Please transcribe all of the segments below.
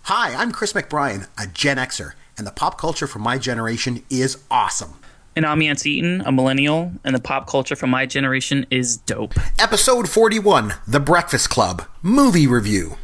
Hi, I'm Chris McBrien, a Gen Xer, and the pop culture from my generation is awesome. And I'm Yancy Eaton, a millennial, and the pop culture from my generation is dope. Episode 41, The Breakfast Club, movie review.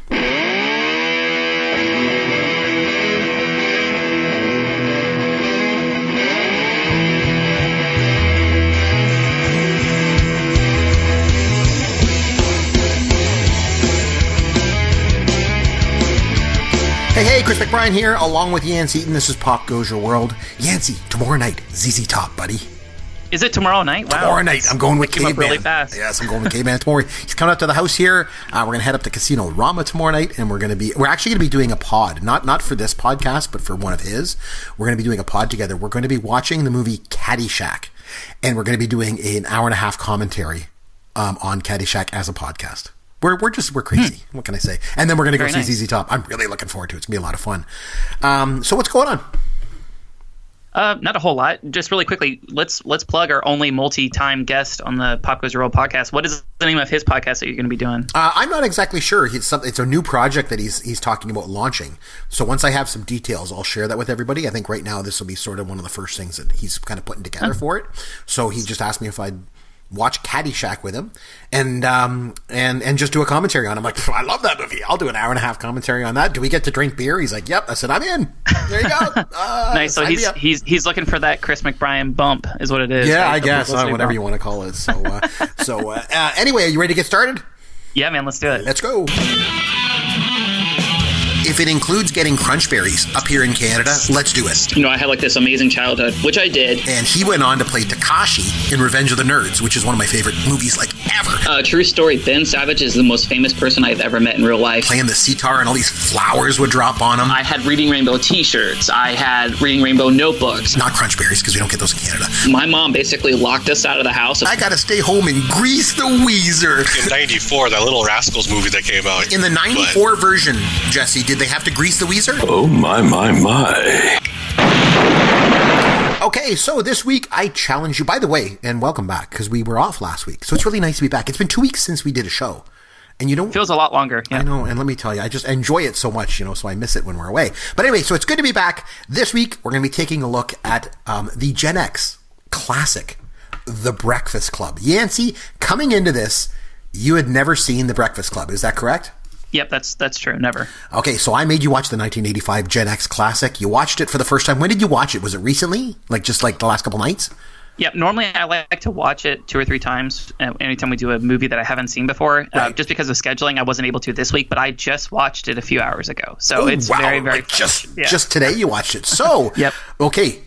Hey, Chris McBrien here, along with Yancy Eaton. This is Pop Goes Your World. Yancy, tomorrow night, ZZ Top, buddy. Is it tomorrow night? Wow. Tomorrow night. I'm going with Caveman. Really fast. Yes, I'm going with Caveman tomorrow. He's coming up to the house here. We're going to head up to Casino Rama tomorrow night, and we're actually going to be doing a pod. Not for this podcast, but for one of his. We're going to be doing a pod together. We're going to be watching the movie Caddyshack, and we're going to be doing an hour and a half commentary on Caddyshack as a podcast. We're crazy. What can I say? And then we're going to go see ZZ Top. I'm really looking forward to it. It's going to be a lot of fun. So what's going on? Not a whole lot. Just really quickly, let's plug our only multi-time guest on the Pop Goes Your World podcast. What is the name of his podcast that you're going to be doing? I'm not exactly sure. It's a new project that he's talking about launching. So once I have some details, I'll share that with everybody. I think right now this will be sort of one of the first things that he's kind of putting together for it. So he just asked me if I'd watch Caddyshack with him and just do a commentary on it. I'm like, I love that movie. I'll do an hour and a half commentary on that. Do we get to drink beer? He's like, yep. I said, I'm in. There you go. Nice. So he's looking for that Chris McBrien bump is what it is. Yeah, right? I guess. Whatever you want to call it. So, anyway, are you ready to get started? Yeah, man. Let's do it. Let's go. If it includes getting crunch berries up here in Canada, let's do it. I had this amazing childhood, which I did. And he went on to play Takashi in Revenge of the Nerds, which is one of my favorite movies ever. True story, Ben Savage is the most famous person I've ever met in real life. Playing the sitar and all these flowers would drop on him. I had Reading Rainbow t-shirts. I had Reading Rainbow notebooks. Not crunch berries because we don't get those in Canada. My mom basically locked us out of the house. I gotta stay home and grease the Weezer. In 94, that Little Rascals movie that came out. In the 94 version, Jesse, did they have to grease the Weezer? Oh, my. Okay, so this week I challenge you, by the way, and welcome back, because we were off last week. So it's really nice to be back. It's been 2 weeks since we did a show. And you don't... Feels a lot longer. Yeah. I know, and let me tell you, I just enjoy it so much, so I miss it when we're away. But anyway, so it's good to be back. This week, we're going to be taking a look at the Gen X classic, The Breakfast Club. Yancy, coming into this, you had never seen The Breakfast Club. Is that correct? Yep, that's true. Never. Okay, so I made you watch the 1985 Gen X classic. You watched it for the first time. When did you watch it? Was it recently? Just the last couple nights? Yep. Normally, I like to watch it 2 or 3 times anytime we do a movie that I haven't seen before. Right. Just because of scheduling, I wasn't able to this week, but I just watched it a few hours ago. So it's very, very just today you watched it. So, yep. Okay,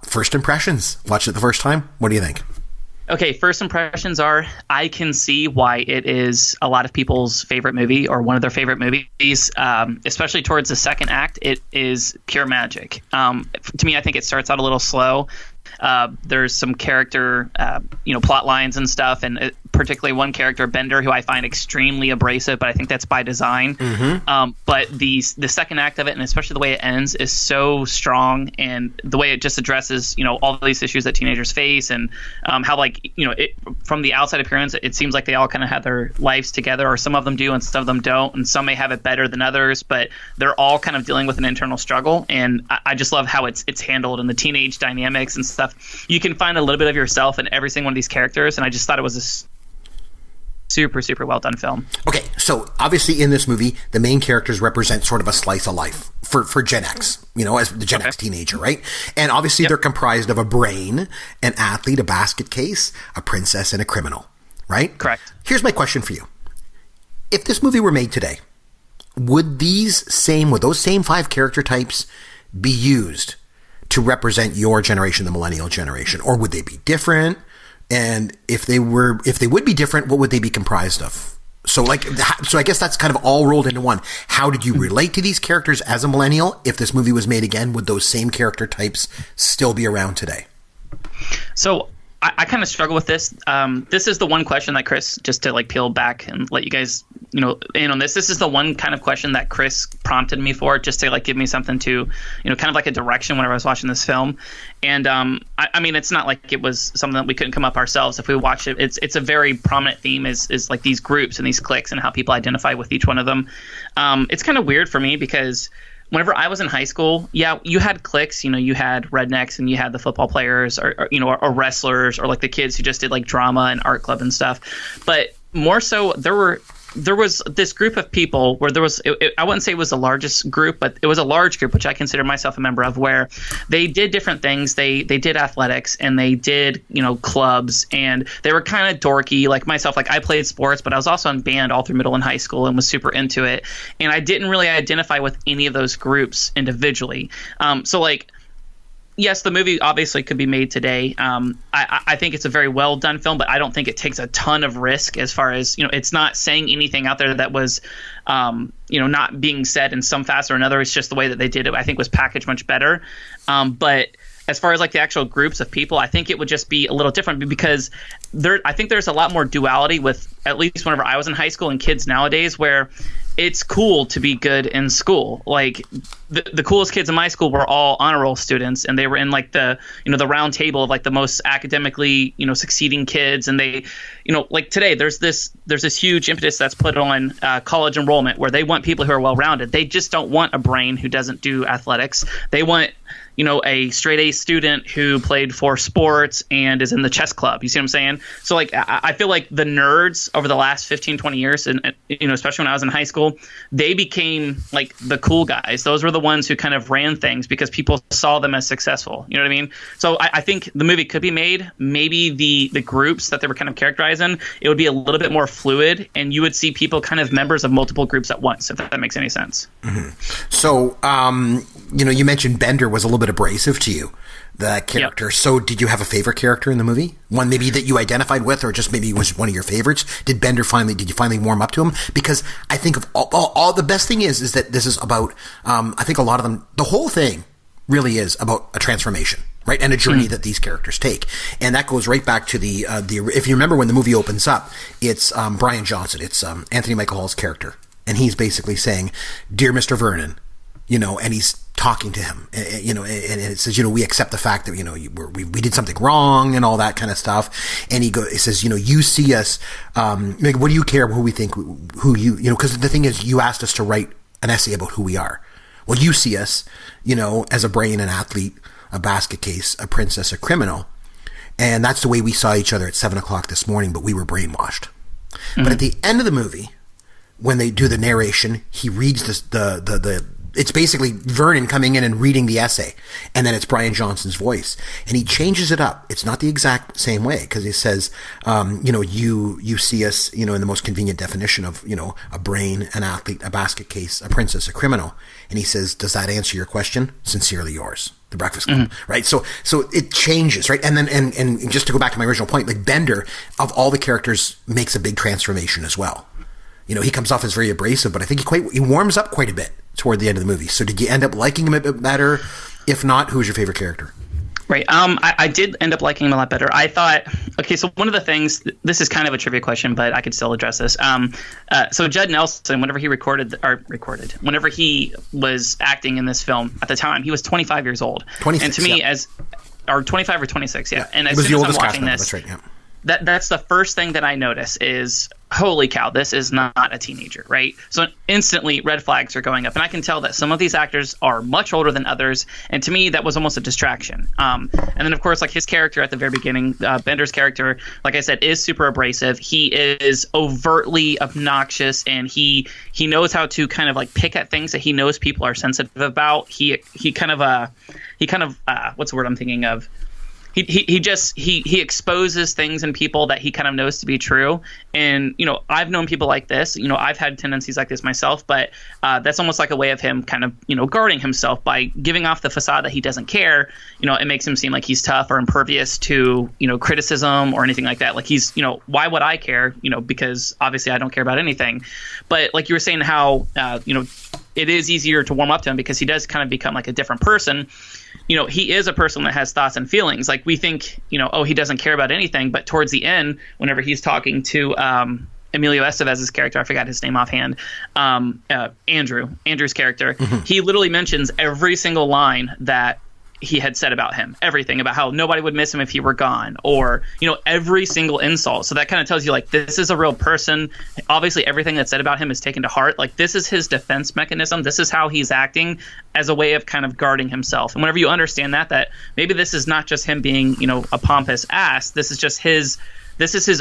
first impressions. Watched it the first time. What do you think? Okay, first impressions are I can see why it is a lot of people's favorite movie or one of their favorite movies, especially towards the second act. It is pure magic. To me, I think it starts out a little slow. There's some character, plot lines and stuff, and particularly one character, Bender, who I find extremely abrasive, but I think that's by design. Mm-hmm. But the second act of it, and especially the way it ends, is so strong, and the way it just addresses, all of these issues that teenagers face, and how, from the outside appearance, it seems like they all kind of have their lives together, or some of them do and some of them don't, and some may have it better than others, but they're all kind of dealing with an internal struggle, and I just love how it's handled, and the teenage dynamics and stuff. You can find a little bit of yourself in every single one of these characters, and I just thought it was a super, super well done film. Okay, so obviously in this movie, the main characters represent sort of a slice of life for Gen X, as the Gen X teenager, right? And obviously they're comprised of a brain, an athlete, a basket case, a princess, and a criminal, right? Correct. Here's my question for you. If this movie were made today, would those same 5 character types be used to represent your generation, the millennial generation, or would they be different? And if they would be different, what would they be comprised of? So I guess that's kind of all rolled into one. How did you relate to these characters as a millennial? If this movie was made again, would those same character types still be around today? So I kind of struggle with this. This is the one question that Chris, just to like peel back and let you guys, in on this. This is the one kind of question that Chris prompted me for, just to like give me something to, kind of like a direction whenever I was watching this film. And I mean, it's not like it was something that we couldn't come up ourselves if we watched it. It's a very prominent theme is like these groups and these cliques and how people identify with each one of them. It's kind of weird for me because whenever I was in high school, yeah, you had cliques, you had rednecks and you had the football players or wrestlers or like the kids who just did like drama and art club and stuff. But more so, there was this group of people where there was, I wouldn't say it was the largest group, but it was a large group, which I consider myself a member of, where they did different things. They did athletics and they did, clubs, and they were kind of dorky. Like myself, like I played sports, but I was also in band all through middle and high school and was super into it. And I didn't really identify with any of those groups individually. So like, yes, the movie obviously could be made today. I think it's a very well done film, but I don't think it takes a ton of risk as far as, it's not saying anything out there that was, not being said in some facet or another. It's just the way that they did it, I think, was packaged much better. But as far as like the actual groups of people, I think it would just be a little different because I think there's a lot more duality with, at least whenever I was in high school and kids nowadays, where it's cool to be good in school. Like the coolest kids in my school were all honor roll students, and they were in like the the round table of like the most academically succeeding kids. And they like today there's this huge impetus that's put on college enrollment where they want people who are well rounded. They just don't want a brain who doesn't do athletics. They want a straight A student who played 4 sports and is in the chess club. You see what I'm saying? So like, I feel like the nerds over the last 15, 20 years, and especially when I was in high school, they became like the cool guys. Those were the ones who kind of ran things because people saw them as successful. You know what I mean? So I think the movie could be made. Maybe the groups that they were kind of characterizing, it would be a little bit more fluid, and you would see people kind of members of multiple groups at once, if that makes any sense. Mm-hmm. So, you mentioned Bender was a little bit abrasive to you, that character. Yep. So did you have a favorite character in the movie? One maybe that you identified with, or just maybe was one of your favorites? Did you finally warm up to him? Because I think of all the best thing is that this is about, I think a lot of them, the whole thing really is about a transformation, right? And a journey that these characters take. And that goes right back to the if you remember when the movie opens up, it's Brian Johnson. It's Anthony Michael Hall's character. And he's basically saying, "Dear Mr. Vernon," and he's talking to him, and it says, we accept the fact that, we did something wrong and all that kind of stuff. And he says, you see us, like, what do you care who we think, because the thing is, you asked us to write an essay about who we are. Well, you see us, as a brain, an athlete, a basket case, a princess, a criminal. And that's the way we saw each other at 7:00 this morning, but we were brainwashed. Mm-hmm. But at the end of the movie, when they do the narration, he reads it's basically Vernon coming in and reading the essay, and then it's Brian Johnson's voice, and he changes it up. It's not the exact same way, because he says, you see us, in the most convenient definition of, a brain, an athlete, a basket case, a princess, a criminal. And he says, does that answer your question? Sincerely yours, The Breakfast Club, right? So it changes, right? And then, and just to go back to my original point, like Bender, of all the characters, makes a big transformation as well. He comes off as very abrasive, but I think he warms up quite a bit toward the end of the movie. So did you end up liking him a bit better? If not, who's your favorite character? Right. I did end up liking him a lot better. I thought, okay, so one of the things, this is kind of a trivia question, but I could still address this. So Judd Nelson, whenever he was acting in this film at the time, he was 25 years old. 26, and to me, or 25 or 26, yeah. And as soon as I'm watching this, that's right, yeah. That's the first thing that I notice is, holy cow, this is not a teenager, right? So instantly red flags are going up, and I can tell that some of these actors are much older than others, and to me that was almost a distraction. And then of course, like his character at the very beginning, Bender's character, like I said, is super abrasive. He is overtly obnoxious, and he knows how to kind of like pick at things that he knows people are sensitive about. He kind of what's the word I'm thinking of? He exposes things in people that he kind of knows to be true. And, I've known people like this. I've had tendencies like this myself, but that's almost like a way of him kind of, guarding himself by giving off the facade that he doesn't care. It makes him seem like he's tough or impervious to, criticism or anything like that. Like he's, why would I care? Because obviously I don't care about anything. But like you were saying how, it is easier to warm up to him because he does kind of become like a different person. He is a person that has thoughts and feelings. Like we think, oh, he doesn't care about anything. But towards the end, whenever he's talking to Emilio Estevez's character, I forgot his name offhand, Andrew's character, he literally mentions every single line that he had said about him, everything about how nobody would miss him if he were gone, or every single insult. So that kind of tells you like this is a real person. Obviously everything that's said about him is taken to heart. Like this is his defense mechanism. This is how he's acting as a way of kind of guarding himself. And whenever you understand that maybe this is not just him being a pompous ass, this is just his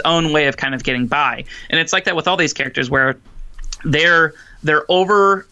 own way of kind of getting by. And it's like that with all these characters where they're over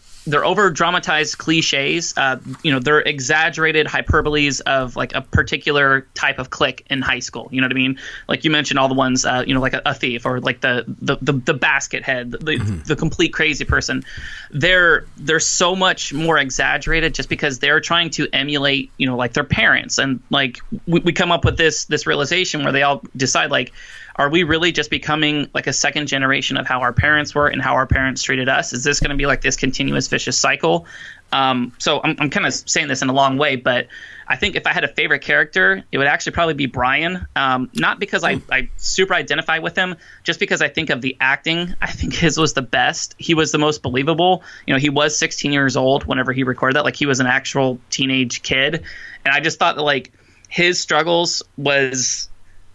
dramatized cliches, they're exaggerated hyperboles of like a particular type of clique in high school. You know what I mean? Like you mentioned all the ones, like a thief or like the basket head, the complete crazy person. They're so much more exaggerated just because they're trying to emulate, like their parents. And like we come up with this realization where they all decide like, are we really just becoming like a second generation of how our parents were and how our parents treated us? Is this going to be like this continuous vicious cycle? So I'm kind of saying this in a long way, but I think if I had a favorite character, it would actually probably be Brian. Not because I super identify with him, just because I think of the acting. I think his was the best. He was the most believable. He was 16 years old whenever he recorded that. Like he was an actual teenage kid. And I just thought that like his struggles was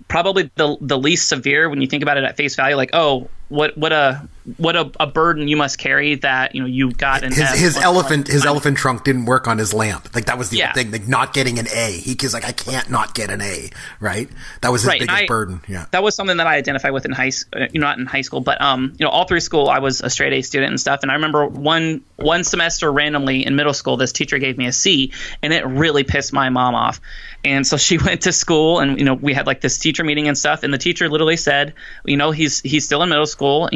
probably the least severe when you think about it at face value. Like, oh, what a burden you must carry that you got in his elephant trunk didn't work on his lamp. Like that was the thing. Like not getting an A. He's like, I can't not get an A. Right. That was his biggest burden. Yeah. That was something that I identify with in not in high school, but all through school I was a straight A student and stuff. And I remember one semester randomly in middle school, this teacher gave me a C, and it really pissed my mom off. And so she went to school, and we had like this teacher meeting and stuff. And the teacher literally said, he's still in middle school.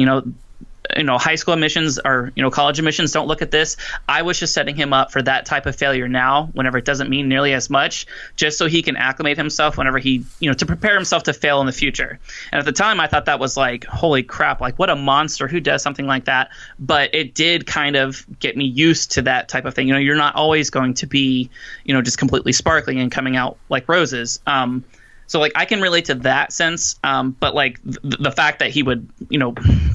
High school admissions or college admissions don't look at this. I was just setting him up for that type of failure now, whenever it doesn't mean nearly as much, just so he can acclimate himself whenever he to prepare himself to fail in the future. And at the time I thought that was like, holy crap, like what a monster, who does something like that? But it did kind of get me used to that type of thing. You're not always going to be just completely sparkling and coming out like roses. So like I can relate to that sense, but like the fact that he would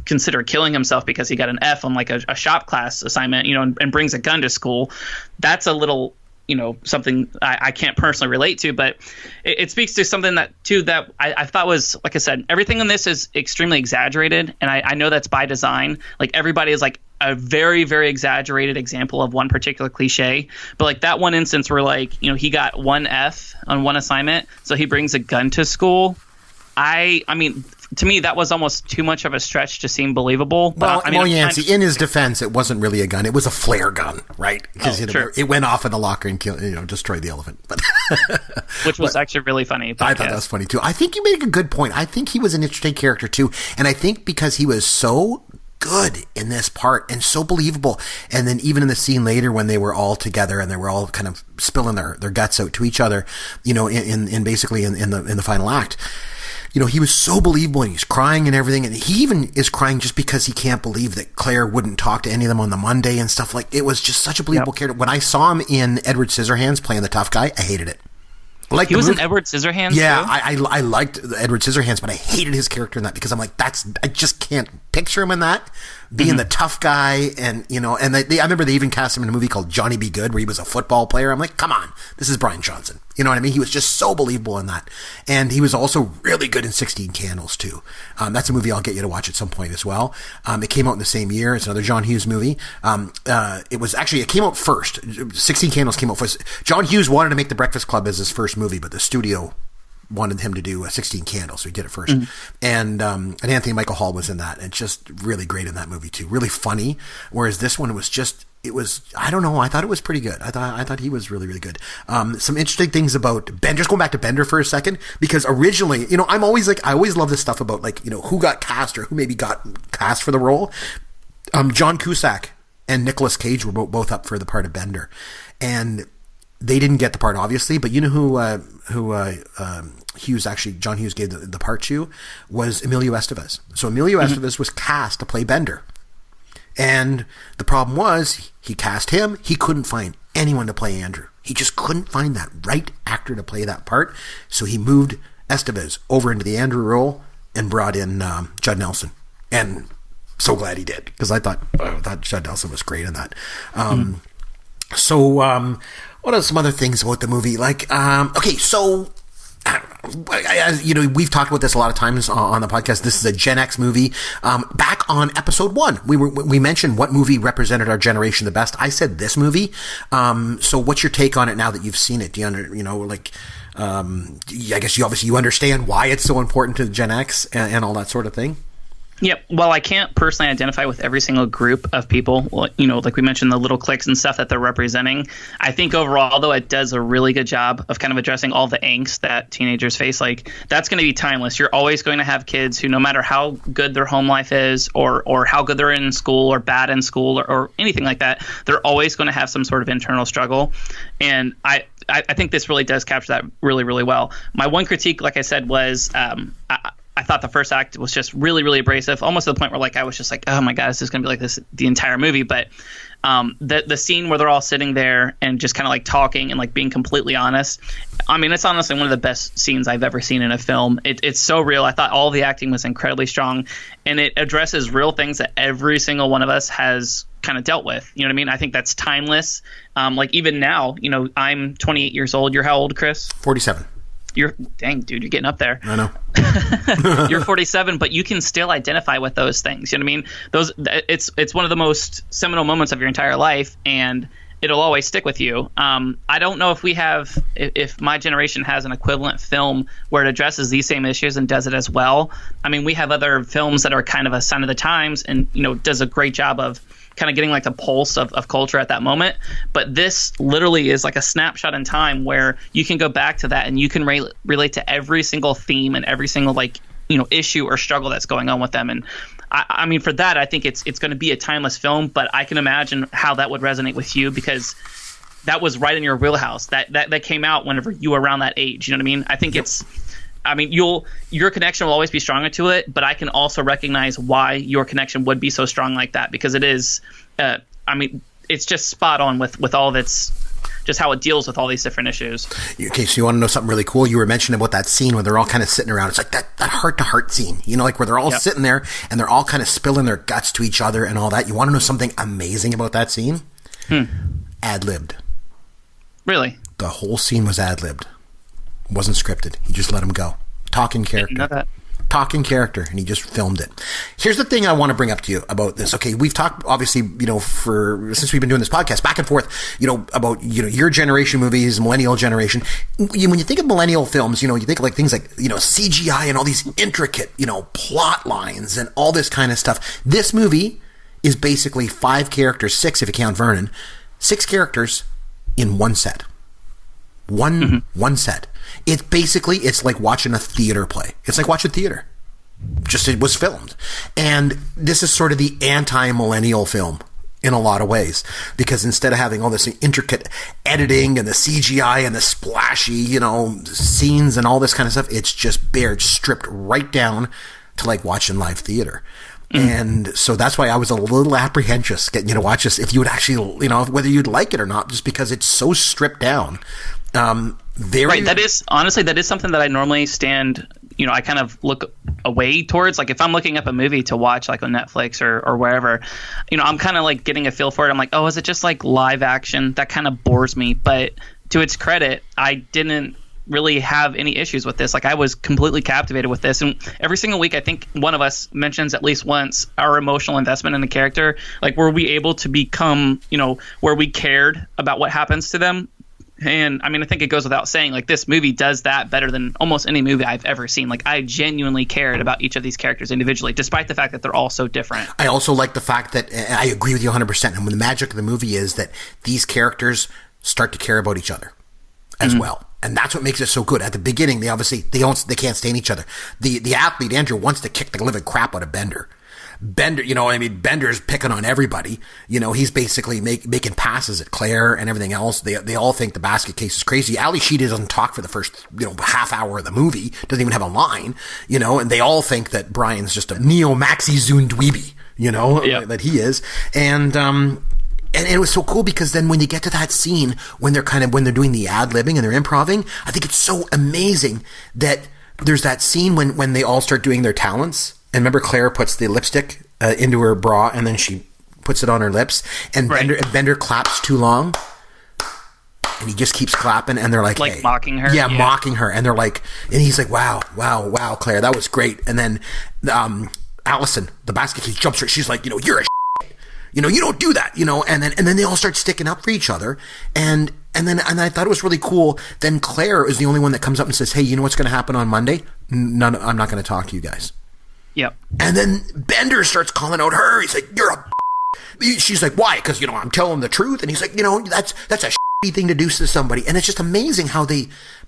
consider killing himself because he got an F on like a shop class assignment, and brings a gun to school, that's a little something I can't personally relate to, but it speaks to something that I thought was, like I said, everything in this is extremely exaggerated, and I know that's by design. Like everybody is like a very, very exaggerated example of one particular cliche, but like that one instance where like he got one F on one assignment, so he brings a gun to school. I mean, to me, that was almost too much of a stretch to seem believable. But, well, Yancy, in his defense, it wasn't really a gun; it was a flare gun, right? Because it went off in the locker and destroyed the elephant. But which was actually really funny. I thought that was funny too. I think you made a good point. I think he was an interesting character too, and I think because he was so good in this part and so believable, and then even in the scene later when they were all together and they were all kind of spilling their guts out to each other, in basically in the final act. He was so believable, and he's crying and everything, and he even is crying just because he can't believe that Claire wouldn't talk to any of them on the Monday and stuff. Like, it was just such a believable character. When I saw him in Edward Scissorhands playing the tough guy, I hated it. Like he was in Edward Scissorhands. Yeah, I liked Edward Scissorhands, but I hated his character in that because I'm like, I just can't picture him in that being the tough guy, and and I remember they even cast him in a movie called Johnny Be Good where he was a football player. I'm like, come on, this is Brian Johnson. You know what I mean? He was just so believable in that, and he was also really good in 16 Candles too. That's a movie I'll get you to watch at some point as well. It came out in the same year. It's another John Hughes movie. It came out first. 16 Candles came out first. John Hughes wanted to make The Breakfast Club as his first movie, but the studio wanted him to do 16 Candles, so he did it first. And Anthony Michael Hall was in that, and just really great in that movie too. Really funny. Whereas this one was just, I don't know, I thought it was pretty good. I thought he was really, really good. Some interesting things about Bender, just going back to Bender for a second, because originally, I'm always like, I always love this stuff about like, who got cast or who maybe got cast for the role. John Cusack and Nicolas Cage were both up for the part of Bender, and they didn't get the part, obviously, but who John Hughes gave the part to was Emilio Estevez. So Emilio Estevez was cast to play Bender. And the problem was, he cast him. He couldn't find anyone to play Andrew. He just couldn't find that right actor to play that part. So he moved Estevez over into the Andrew role and brought in Judd Nelson. And so glad he did, because I thought Judd Nelson was great in that. So what are some other things about the movie? Like, okay, so... we've talked about this a lot of times on the podcast. This is a Gen X movie. Back on episode 1, we mentioned what movie represented our generation the best. I said this movie. So what's your take on it now that you've seen it? Do you I guess you understand why it's so important to Gen X and all that sort of thing? Yep. Well, I can't personally identify with every single group of people, like we mentioned, the little cliques and stuff that they're representing. I think overall, though, it does a really good job of kind of addressing all the angst that teenagers face. Like, that's going to be timeless. You're always going to have kids who, no matter how good their home life is or how good they're in school or bad in school or anything like that, they're always going to have some sort of internal struggle. And I think this really does capture that really, really well. My one critique, like I said, was I thought the first act was just really, really abrasive, almost to the point where I was just like, oh my God, this is going to be like this the entire movie. But the scene where they're all sitting there and just kind of talking and being completely honest, I mean, it's honestly one of the best scenes I've ever seen in a film. It's so real. I thought all the acting was incredibly strong, and it addresses real things that every single one of us has kind of dealt with. You know what I mean? I think that's timeless. Even now, I'm 28 years old. You're how old, Chris? 47. Dang, dude, you're getting up there. I know. You're 47, but you can still identify with those things. You know what I mean? It's one of the most seminal moments of your entire life, and it'll always stick with you. I don't know if my generation has an equivalent film where it addresses these same issues and does it as well. I mean, we have other films that are kind of a sign of the times and, does a great job of kind of getting the pulse of culture at that moment. But this literally is like a snapshot in time where you can go back to that and you can relate to every single theme and every single issue or struggle that's going on with them. And I mean, for that, I think it's going to be a timeless film, but I can imagine how that would resonate with you, because that was right in your wheelhouse. That came out whenever you were around that age. You know what I mean? I think your connection will always be stronger to it, but I can also recognize why your connection would be so strong like that, because it is, it's just spot on with all of its, just how it deals with all these different issues. Okay, so you want to know something really cool? You were mentioning about that scene where they're all kind of sitting around. It's like that heart-to-heart scene, where they're all sitting there and they're all kind of spilling their guts to each other and all that. You want to know something amazing about that scene? Ad-libbed. Really? The whole scene was ad-libbed. Wasn't scripted. He just let him go. Talking character. Talking character, and he just filmed it. Here's the thing I want to bring up to you about this. Okay, we've talked, obviously, since we've been doing this podcast, back and forth, about, your generation movies, millennial generation. When you think of millennial films, you think of things like, CGI and all these intricate, plot lines and all this kind of stuff. This movie is basically 5 characters, 6 if you count Vernon, 6 characters in one set. One set. It's like watching a theater play. It's like watching theater. Just it was filmed. And this is sort of the anti-millennial film in a lot of ways, because instead of having all this intricate editing and the CGI and the splashy, scenes and all this kind of stuff, it's just stripped right down to watching live theater. And so that's why I was a little apprehensive getting you to watch this, if you would actually, whether you'd like it or not, just because it's so stripped down. Right. That is something that I normally stand, I kind of look away towards. If I'm looking up a movie to watch, on Netflix or wherever, I'm kind of getting a feel for it. I'm like, oh, is it just live action? That kind of bores me. But to its credit, I didn't really have any issues with this. I was completely captivated with this, and every single week I think one of us mentions at least once our emotional investment in the character. Were we able to become, where we cared about what happens to them? And I mean, I think it goes without saying, this movie does that better than almost any movie I've ever seen. I genuinely cared about each of these characters individually, despite the fact that they're all so different. I also like the fact that, I agree with you 100%, and when the magic of the movie is that these characters start to care about each other as well. And that's what makes it so good. At the beginning, they can't stand each other. The athlete, Andrew, wants to kick the living crap out of Bender. Bender's picking on everybody. He's basically making passes at Claire and everything else. They all think the basket case is crazy. Ali Sheedy doesn't talk for the first, half hour of the movie. Doesn't even have a line, and they all think that Brian's just a neo-maxi Zune dweeby. that he is. And it was so cool because then when you get to that scene, when they're doing the ad-libbing and they're improvising, I think it's so amazing that there's that scene when they all start doing their talents. And remember, Claire puts the lipstick into her bra and then she puts it on her lips. And Bender claps too long. And he just keeps clapping and they're like, hey. Mocking her? Yeah, mocking her. And they're like, and he's like, wow, Claire, that was great. And then Allison, the basket case, jumps her. She's like, you're a you don't do that, and then they all start sticking up for each other. And I thought it was really cool. Then Claire is the only one that comes up and says, hey, you know what's going to happen on Monday? I'm not going to talk to you guys. Yep. And then Bender starts calling out her. He's like, you're a She's like, why? Because, I'm telling the truth. And he's like, that's a thing to do to somebody. And it's just amazing how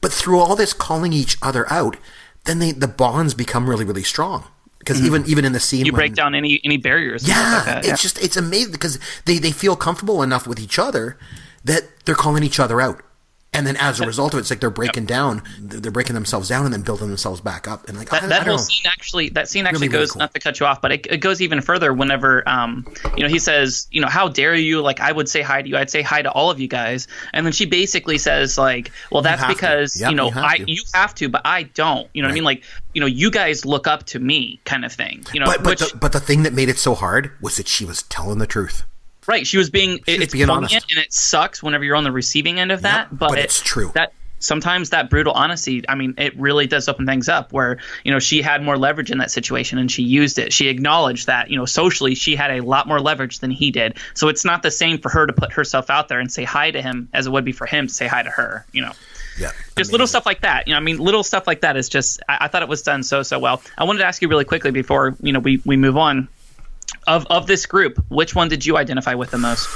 but through all this calling each other out, then the bonds become really, really strong. Because even in the scene, you break down any barriers. Yeah, it's amazing because they feel comfortable enough with each other that they're calling each other out, and then as a result of it, it's like they're breaking themselves down and then building themselves back up. And like that scene actually really goes, cool. not to cut you off, but it goes even further. Whenever he says, how dare you? Like, I would say hi to you. I'd say hi to all of you guys. And then she basically says, like, well, that's because you have to, but I don't. You know what I mean? Like, you guys look up to me, kind of thing. But the thing that made it so hard was that she was telling the truth. Right, she was being honest, and it sucks whenever you're on the receiving end of that. But it's true. That sometimes that brutal honesty, it really does open things up. Where she had more leverage in that situation and she used it. She acknowledged that socially she had a lot more leverage than he did. So it's not the same for her to put herself out there and say hi to him as it would be for him to say hi to her. Yeah, just little stuff like that. Little stuff like that is just. I thought it was done so well. I wanted to ask you really quickly before we move on. Of this group, which one did you identify with the most?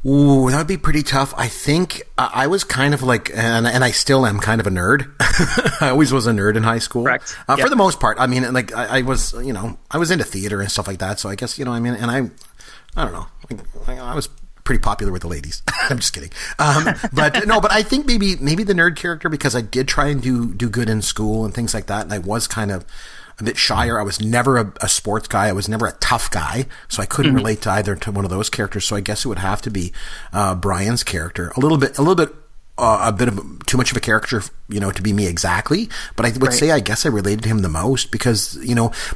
Ooh, that would be pretty tough. I think I was kind of like, and I still am kind of a nerd. I always was a nerd in high school. Correct. For the most part. I mean, like I was, I was into theater and stuff like that. So I guess, and I don't know. I was pretty popular with the ladies. I'm just kidding. But I think maybe the nerd character, because I did try and do good in school and things like that. And I was kind of a bit shyer. I was never a sports guy. I was never a tough guy. So I couldn't relate to one of those characters. So I guess it would have to be Brian's character. A bit of too much of a character, to be me exactly. But I would say I guess I related to him the most because,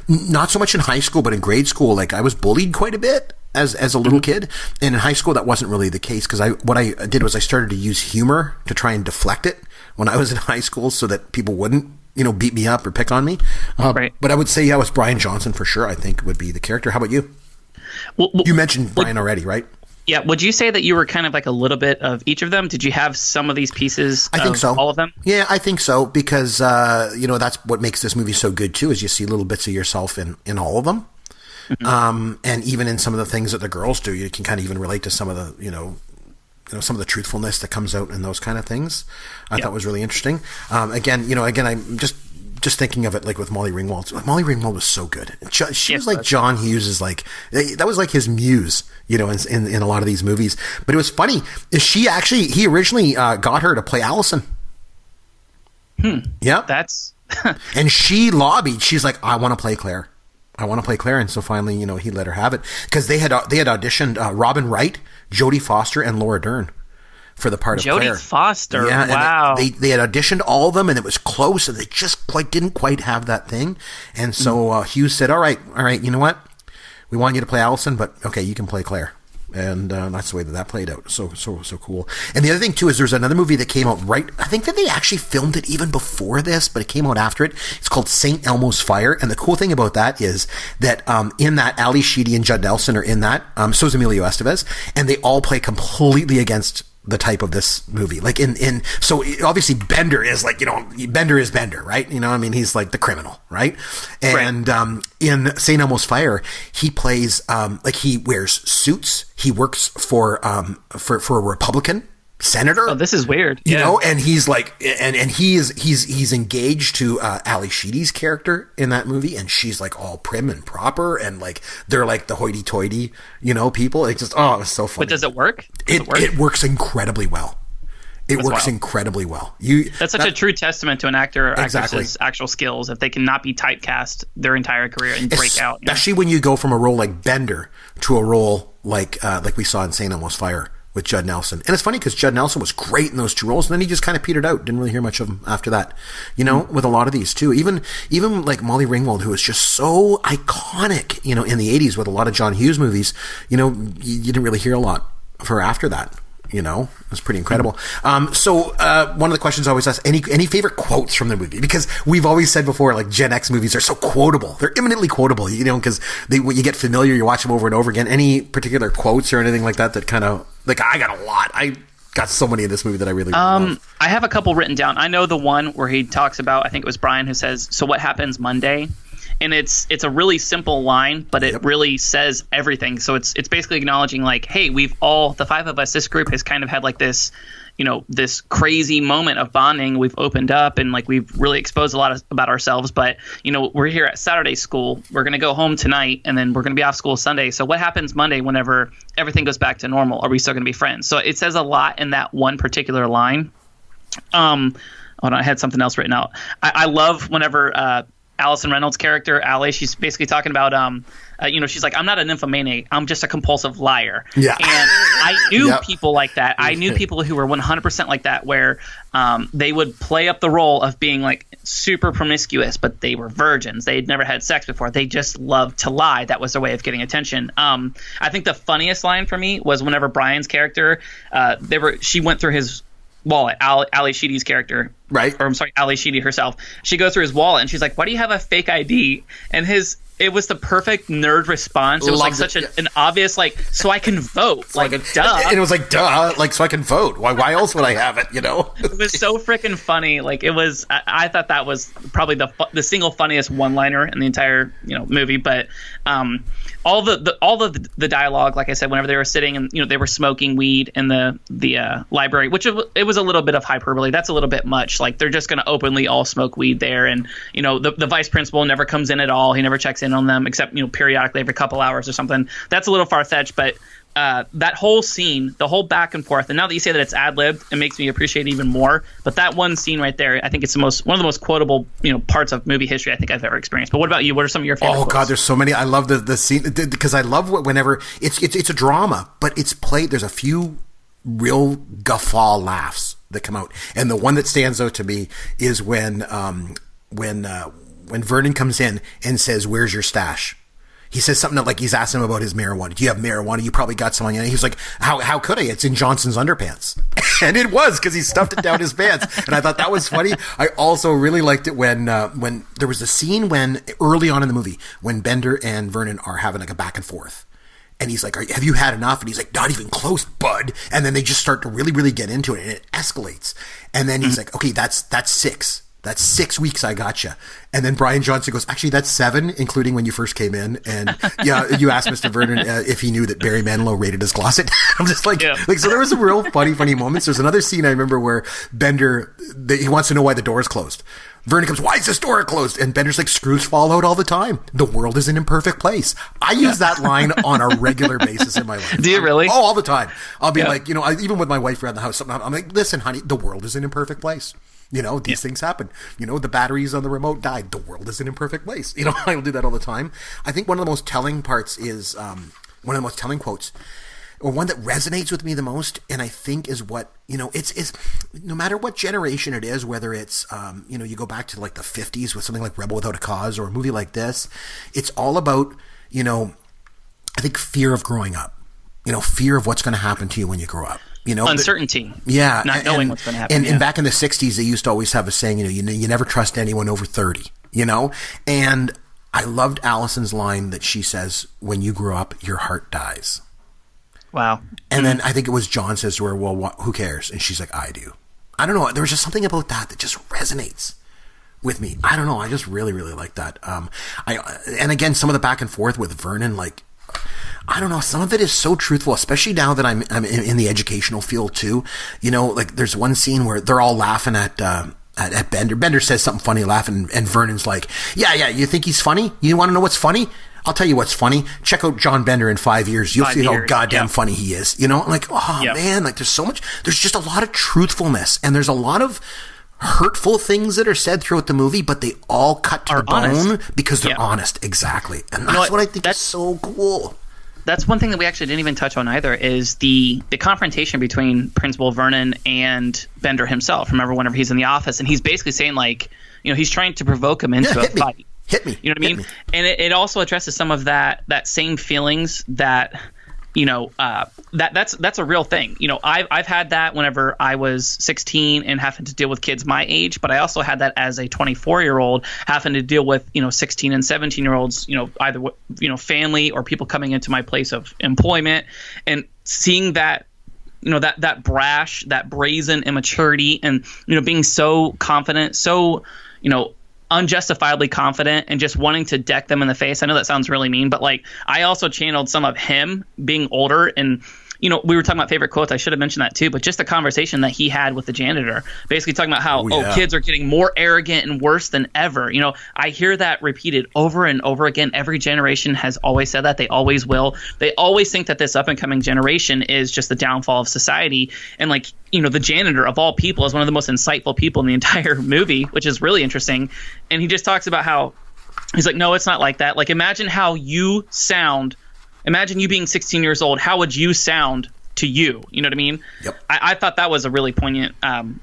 not so much in high school, but in grade school, like I was bullied quite a bit as a little kid. And in high school, that wasn't really the case because what I did was I started to use humor to try and deflect it when I was in high school so that people wouldn't, beat me up or pick on me. But I would say, it was Brian Johnson for sure, I think would be the character. How about you? Well, you mentioned Brian already, right? Yeah. Would you say that you were kind of like a little bit of each of them? Did you have some of these pieces? I think so. All of them? Yeah, I think so because, that's what makes this movie so good too, is you see little bits of yourself in all of them. Mm-hmm. And even in some of the things that the girls do, you can kind of even relate to some of the, some of the truthfulness that comes out in those kind of things. I thought was really interesting. Again, I'm just thinking of it like with Molly Ringwald. Molly Ringwald was so good. She was like John Hughes that was like his muse, in a lot of these movies. But it was funny. He originally got her to play Allison. Yeah. That's and she lobbied. She's like, I want to play Claire. And so finally, he let her have it because they had auditioned Robin Wright, Jodie Foster, and Laura Dern for the part of Claire. Jodie Foster, yeah, wow. They had auditioned all of them, and it was close, and they just didn't quite have that thing. And so Hughes said, all right, you know what? We want you to play Allison, but okay, you can play Claire. And that's the way that played out. So cool. And the other thing, too, is there's another movie that came out I think that they actually filmed it even before this, but it came out after it. It's called St. Elmo's Fire. And the cool thing about that is that in that, Ali Sheedy and Judd Nelson are in that. So is Emilio Estevez. And they all play completely against the type of this movie. Like so obviously Bender is like, Bender is Bender, right? He's like the criminal, right? And in St. Elmo's Fire, he plays, he wears suits. He works for a Republican senator. Oh, this is weird. And he's like, and he's engaged to Ali Sheedy's character in that movie, and she's like all prim and proper, and like they're like the hoity-toity, people. It's just it was so funny. But does it work? It works incredibly well. It works wild. incredibly well. That's such a true testament to an actor or Exactly. actress's actual skills if they cannot be typecast their entire career and break out. Especially when you go from a role like Bender to a role like we saw in St. Elmo's Fire with Judd Nelson. And it's funny because Judd Nelson was great in those two roles, and then he just kind of petered out. Didn't really hear much of him after that. You know, with a lot of these too. Even like Molly Ringwald, who was just so iconic, you know, in the 80s with a lot of John Hughes movies, you know, you didn't really hear a lot of her after that. You know, it was pretty incredible. So one of the questions I always ask, any favorite quotes from the movie? Because we've always said before, like Gen X movies are so quotable. They're eminently quotable, you know, because when you get familiar, you watch them over and over again. Any particular quotes or anything like that kind of, like, I got a lot. I got so many in this movie that I really love. I have a couple written down. I know the one where he talks about, I think it was Brian who says, "So what happens Monday?" And it's a really simple line, but it really says everything. So it's basically acknowledging, like, hey, we've all, the five of us, this group has kind of had like this, you know, this crazy moment of bonding. We've opened up and like we've really exposed a lot about ourselves. But, you know, we're here at Saturday school. We're going to go home tonight and then we're going to be off school Sunday. So what happens Monday whenever everything goes back to normal? Are we still going to be friends? So it says a lot in that one particular line. Hold on, I had something else written out. I love whenever Allison Reynolds' character, Allie, she's basically talking about, you know, she's like, I'm not a nymphomaniac. I'm just a compulsive liar. Yeah. And I knew people like that. I knew people who were 100% like that, where they would play up the role of being like super promiscuous, but they were virgins. They'd never had sex before. They just loved to lie. That was their way of getting attention. I think the funniest line for me was whenever Brian's character, she went through his wallet, Ali Sheedy's character, Right. Or I'm sorry, Ali Sheedy herself. She goes through his wallet and she's like, "Why do you have a fake ID?" And it was the perfect nerd response. It was like such an obvious, like, so I can vote. Like, duh. And it was like, duh, like, so I can vote. Why else would I have it, you know? It was so freaking funny. Like, it was, I thought that was probably the single funniest one-liner in the entire, you know, movie. But all the dialogue, like I said, whenever they were sitting and, you know, they were smoking weed in the library, which it was a little bit of hyperbole. That's a little bit much. Like, they're just going to openly all smoke weed there. And, you know, the vice principal never comes in at all. He never checks in on them except, you know, periodically every couple hours or something. That's a little far-fetched, but that whole scene, the whole back and forth, and now that you say that it's ad-libbed, it makes me appreciate it even more. But that one scene right there, I think it's one of the most quotable, you know, parts of movie history I think I've ever experienced. But what about you? What are some of your favorite quotes? God, there's so many. I love the scene because I love whenever it's a drama, but it's played. There's a few real guffaw laughs that come out, and the one that stands out to me is when Vernon comes in and says, "Where's your stash?" He says something like he's asking him about his marijuana. Do you have marijuana? You probably got some on you. And he's like, how could I? It's in Johnson's underpants. And it was, because he stuffed it down his pants. And I thought that was funny. I also really liked it when there was a scene early on in the movie when Bender and Vernon are having like a back and forth. And he's like, have you had enough? And he's like, not even close, bud. And then they just start to really, really get into it, and it escalates. And then he's like, okay, that's 6. That's 6 weeks I gotcha. And then Brian Johnson goes, actually, that's 7, including when you first came in. And yeah, you asked Mr. Vernon if he knew that Barry Manilow raided his closet. I'm just like, so there was some real funny moments. There's another scene I remember where Bender, he wants to know why the door is closed. Vernon comes, why is this door closed? And Bender's like, screws fall out all the time. The world is an imperfect place. I use that line on a regular basis in my life. Do you really? All the time. I'll be like, you know, even with my wife around the house, I'm like, listen, honey, the world is an imperfect place. You know, these things happen. You know, the batteries on the remote died. The world is an imperfect place. You know, I'll do that all the time. I think one of the most telling parts is, one of the most telling quotes, or one that resonates with me the most, and I think is what, you know, it's no matter what generation it is, whether it's, you know, you go back to like the 50s with something like Rebel Without a Cause or a movie like this, it's all about, you know, I think fear of growing up, you know, fear of what's going to happen to you when you grow up. You know, uncertainty. Yeah. Not knowing what's going to happen. And back in the 60s, they used to always have a saying, you know, you never trust anyone over 30, you know? And I loved Allison's line that she says, when you grow up, your heart dies. Wow. And then I think it was John says to her, well, who cares? And she's like, I do. I don't know. There was just something about that just resonates with me. I don't know. I just really, really like that. And again, some of the back and forth with Vernon, like, I don't know. Some of it is so truthful, especially now that I'm in the educational field too. You know, like there's one scene where they're all laughing at Bender. Bender says something funny, laughing, and Vernon's like, yeah, you think he's funny? You want to know what's funny? I'll tell you what's funny. Check out John Bender in 5 years. You'll see how goddamn funny he is. You know, like, oh man, like there's so much. There's just a lot of truthfulness, and there's a lot of hurtful things that are said throughout the movie, but they all cut to the bone because they're honest. Exactly, and that's what I think is so cool. That's one thing that we actually didn't even touch on either is the confrontation between Principal Vernon and Bender himself. Remember, whenever he's in the office and he's basically saying, like, you know, he's trying to provoke him into a fight. Hit me. You know what I mean? And it also addresses some of that same feelings that, you know, that's a real thing. You know, I've had that whenever I was 16 and having to deal with kids my age, but I also had that as a 24-year-old having to deal with, you know, 16 and 17-year-olds, you know, either, you know, family or people coming into my place of employment, and seeing that, you know, that brash, that brazen immaturity, and, you know, being so confident, so, you know, unjustifiably confident and just wanting to deck them in the face. I know that sounds really mean, but like I also channeled some of him being older, and you know, we were talking about favorite quotes. I should have mentioned that too, but just the conversation that he had with the janitor, basically talking about how kids are getting more arrogant and worse than ever. You know, I hear that repeated over and over again. Every generation has always said that. They always will. They always think that this up and coming generation is just the downfall of society. And like, you know, the janitor of all people is one of the most insightful people in the entire movie, which is really interesting. And he just talks about how he's like, no, it's not like that. Like, imagine how you sound. Imagine you being 16 years old. How would you sound to you? You know what I mean? Yep. I thought that was a really poignant,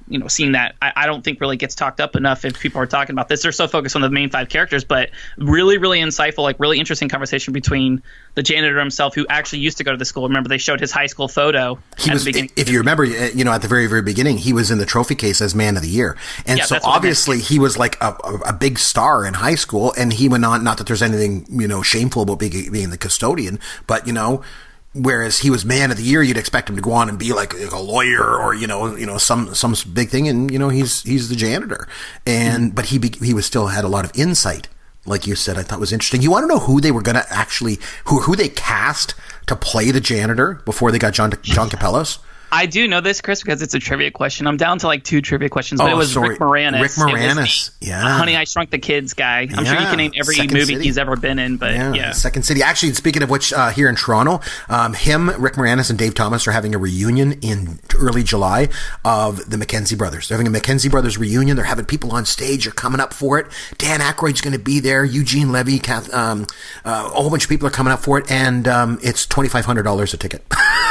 you know, seeing that. I don't think really gets talked up enough if people are talking about this. They're so focused on the main 5 characters, but really, really insightful, like really interesting conversation between the janitor himself, who actually used to go to the school. Remember, they showed his high school photo. If you remember, you know, at the very, very beginning, he was in the trophy case as Man of the Year. And so obviously he was like a big star in high school, and he went on, not that there's anything, you know, shameful about being the custodian, but, you know, whereas he was Man of the Year, you'd expect him to go on and be like a lawyer or, you know, some big thing. And, you know, he's the janitor. And, but he was still had a lot of insight. Like you said, I thought was interesting. You want to know who they were going to actually, who they cast to play the janitor before they got John Capellos? I do know this, Chris, because it's a trivia question. I'm down to like 2 trivia questions, but it was Rick Moranis. Rick Moranis, Honey, I Shrunk the Kids guy. I'm sure you can name every movie he's ever been in, but yeah. Second City. Actually, speaking of which, here in Toronto, Rick Moranis, and Dave Thomas are having a reunion in early July of the Mackenzie Brothers. They're having a Mackenzie Brothers reunion. They're having people on stage. They're coming up for it. Dan Aykroyd's going to be there. Eugene Levy, a whole bunch of people are coming up for it, and it's $2,500 a ticket.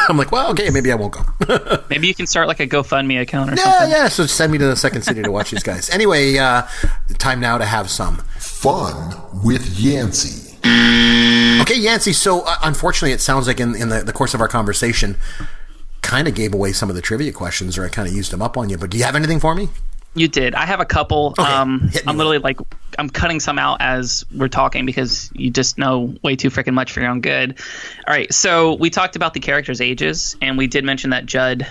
I'm like, well, okay, maybe I won't go. Maybe you can start like a GoFundMe account or something. Yeah, so send me to the Second City to watch these guys. Anyway, time now to have some fun with Yancy. Okay, Yancy, so unfortunately it sounds like in the course of our conversation kind of gave away some of the trivia questions, or I kind of used them up on you, but do you have anything for me? You did. I have a couple. Okay, I'm literally like, I'm cutting some out as we're talking because you just know way too freaking much for your own good. All right. So we talked about the characters' ages, and we did mention that Judd,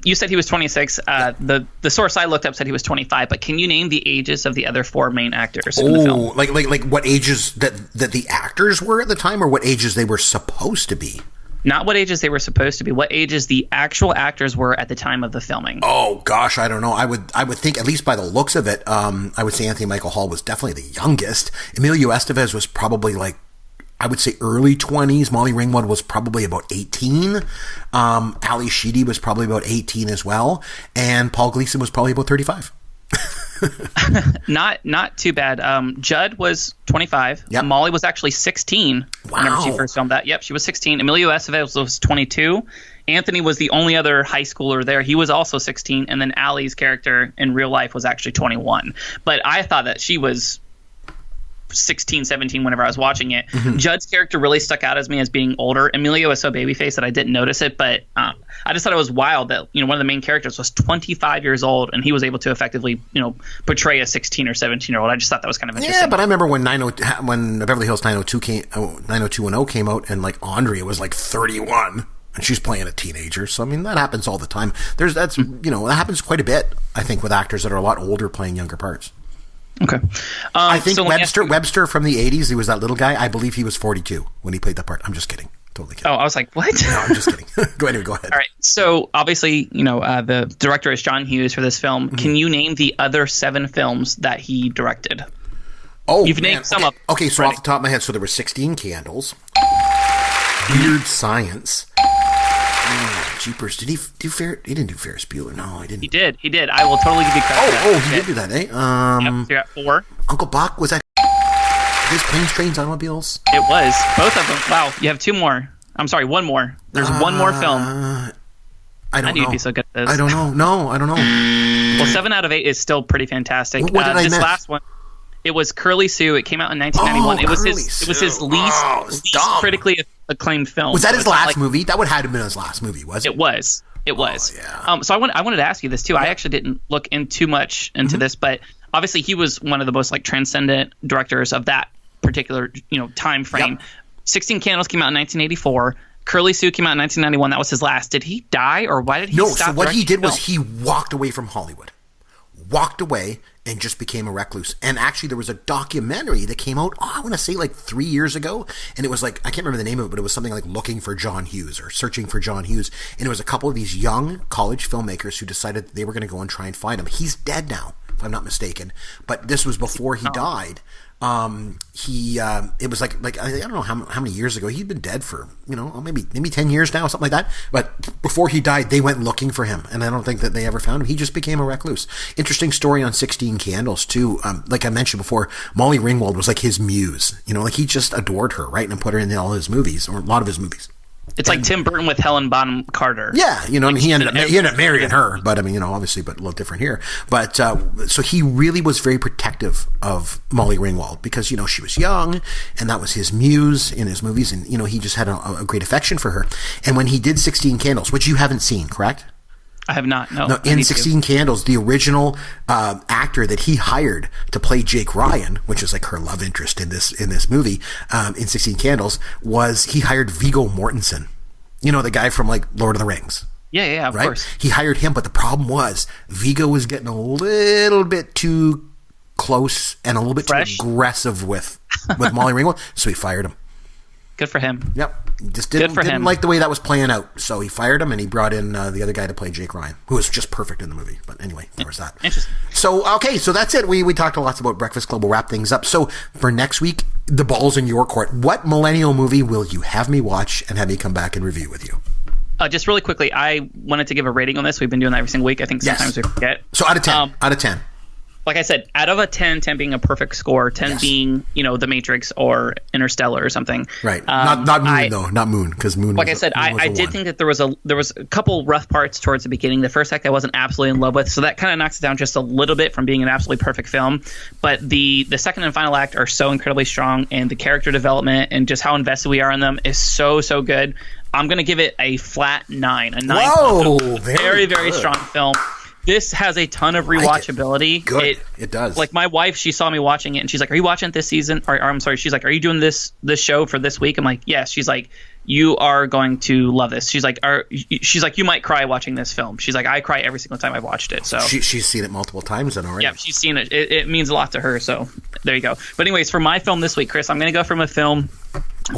you said he was 26. The source I looked up said he was 25, but can you name the ages of the other 4 main actors in the film? Like what ages that the actors were at the time, or what ages they were supposed to be? Not what ages they were supposed to be. What ages the actual actors were at the time of the filming. Oh gosh, I don't know. I would think, at least by the looks of it, I would say Anthony Michael Hall was definitely the youngest. Emilio Estevez was probably like, I would say early 20s. Molly Ringwald was probably about 18. Ali Sheedy was probably about 18 as well, and Paul Gleason was probably about 35. Not too bad. Judd was 25. Yep. Molly was actually 16 whenever she first filmed that. Yep, she was 16. Emilio Estevez was 22. Anthony was the only other high schooler there. He was also 16. And then Allie's character in real life was actually 21. But I thought that she was 16, 17 whenever I was watching it. Mm-hmm. Judd's character really stuck out as me as being older. Emilio was so babyface that I didn't notice it, but I just thought it was wild that, you know, one of the main characters was 25 years old and he was able to effectively, you know, portray a 16 or 17-year-old. I just thought that was kind of interesting. Yeah, but I remember when Beverly Hills 90210 came out, and like Andrea was like 31 and she's playing a teenager. So I mean, that happens all the time. You know, that happens quite a bit, I think, with actors that are a lot older playing younger parts. Okay. I think Webster from the 80s, he was that little guy. I believe he was 42 when he played that part. I'm just kidding. Totally kidding. Oh, I was like, what? No, I'm just kidding. Go ahead. All right. So obviously, you know, the director is John Hughes for this film. Mm-hmm. Can you name the other 7 films that he directed? Oh, You've named some of them. Okay, so Ready. off the top of my head, so there were 16 Candles. Weird Science. Jeepers, did he do Ferris? He didn't do Ferris Bueller. No, he didn't. He did. I will totally give you credit for that. Oh, he did do that, eh? Yep, so you're at 4. Uncle Buck, was that his Planes, Trains, Automobiles? It was. Both of them. Wow, you have 2 more. I'm sorry, 1 more. There's 1 more film. I don't know. You'd be so good at this. I don't know. No, I don't know. Well, 7 out of 8 is still pretty fantastic. What did I this miss? last one, it was Curly Sue. It came out in 1991. Oh, it was Curly his Sue. least dumb. critically acclaimed film. Was that So his it's not last like- movie? That would have been his last movie, was it? It was. It was. yeah. So I wanted to ask you this too. I actually didn't look in too much into this, but obviously he was one of the most like transcendent directors of that particular time frame. Yep. 16 Candles came out in 1984. Curly Sue came out in 1991. That was his last. Did he die or why did he No, stop so what he directing did was film? he walked away from Hollywood. Walked away and just became a recluse. And actually, there was a documentary that came out, I want to say like 3 years ago. And it was like, I can't remember the name of it, but it was something like Looking for John Hughes or Searching for John Hughes. And it was a couple of these young college filmmakers who decided that they were going to go and try and find him. He's dead now, if I'm not mistaken. But this was before he died. It was like I don't know how many years ago. He'd been dead for maybe 10 years now, something like that. But before he died, they went looking for him, and I don't think that they ever found him. He just became a recluse. Interesting story on 16 Candles too. Like I mentioned before, Molly Ringwald was like his muse. Like he just adored her, right, and put her in all his movies or a lot of his movies. It's like Tim Burton with Helen Bonham Carter. Yeah, he ended up marrying her, but I mean, obviously, but a little different here. But so he really was very protective of Molly Ringwald because she was young, and that was his muse in his movies, and he just had a great affection for her. And when he did 16 Candles, which you haven't seen, correct? I have not. No. In 16 Candles, the original actor that he hired to play Jake Ryan, which is like her love interest in this movie, in 16 Candles, he hired Viggo Mortensen. The guy from like Lord of the Rings. Yeah, of course. He hired him, but the problem was Viggo was getting a little bit too close and a little bit Fresh? too aggressive with Molly Ringwald, so he fired him. Good for him. Yep. Just didn't like the way that was playing out. So he fired him and he brought in the other guy to play Jake Ryan, who was just perfect in the movie. But anyway, there was that. Interesting. So, okay, so that's it. We talked lots about Breakfast Club. We'll wrap things up. So for next week, the ball's in your court. What millennial movie will you have me watch and have me come back and review with you? Just really quickly, I wanted to give a rating on this. We've been doing that every single week. I think sometimes we forget. So out of 10. Out of 10. Like I said, out of a 10, 10 being a perfect score, 10 being, The Matrix or Interstellar or something. Right. Not Moon, though. Not Moon, because Moon was like I said, I did think that there was a couple rough parts towards the beginning. The first act I wasn't absolutely in love with, so that kind of knocks it down just a little bit from being an absolutely perfect film. But the second and final act are so incredibly strong, and the character development and just how invested we are in them is so, so good. I'm going to give it a flat 9. A 9. Whoa! Very, very strong film. This has a ton of rewatchability. Good. It does. Like my wife, she saw me watching it and she's like, "Are you watching it this season?" Or I'm sorry, she's like, "Are you doing this show for this week?" I'm like, "Yes." She's like, "You are going to love this." She's like, "You might cry watching this film." She's like, "I cry every single time I've watched it." So she's seen it multiple times then already. Yeah, she's seen it. It means a lot to her. So there you go. But anyways, for my film this week, Chris, I'm going to go from a film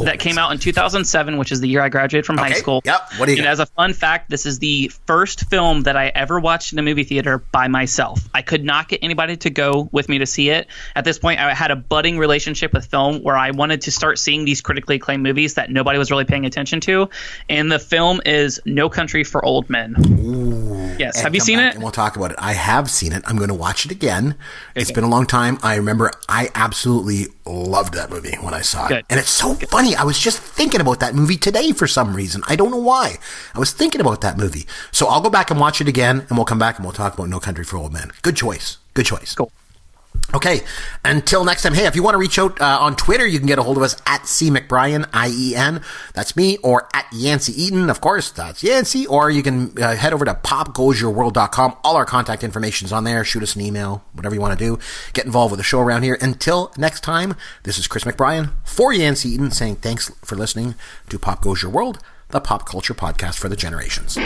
that came out in 2007, which is the year I graduated from high school. Yep. What do you And got? as a fun fact, this is the first film that I ever watched in a movie theater by myself. I could not get anybody to go with me to see it. At this point, I had a budding relationship with film where I wanted to start seeing these critically acclaimed movies that nobody was really paying attention to. And the film is No Country for Old Men. Ooh. Yes. And Have you come seen back it? And we'll talk about it. I have seen it. I'm going to watch it again. It's been a long time. I remember I absolutely loved that movie when I saw it. Good. And it's so funny. I was just thinking about that movie today for some reason. I don't know why. I was thinking about that movie. So I'll go back and watch it again, and we'll come back and we'll talk about No Country for Old Men. Good choice. Good choice. Cool. Okay, until next time. Hey, if you want to reach out on Twitter, you can get a hold of us at C. McBrien, IEN. That's me, or at Yancy Eaton. Of course, that's Yancy. Or you can head over to popgoesyourworld.com. All our contact information's on there. Shoot us an email, whatever you want to do. Get involved with the show around here. Until next time, this is Chris McBrien for Yancy Eaton saying thanks for listening to Pop Goes Your World, the pop culture podcast for the generations.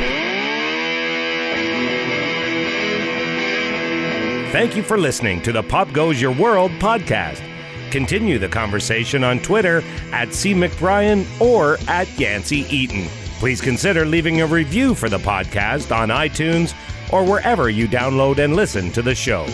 Thank you for listening to the Pop Goes Your World podcast. Continue the conversation on Twitter at C. McBrien or at Yancy Eaton. Please consider leaving a review for the podcast on iTunes or wherever you download and listen to the show.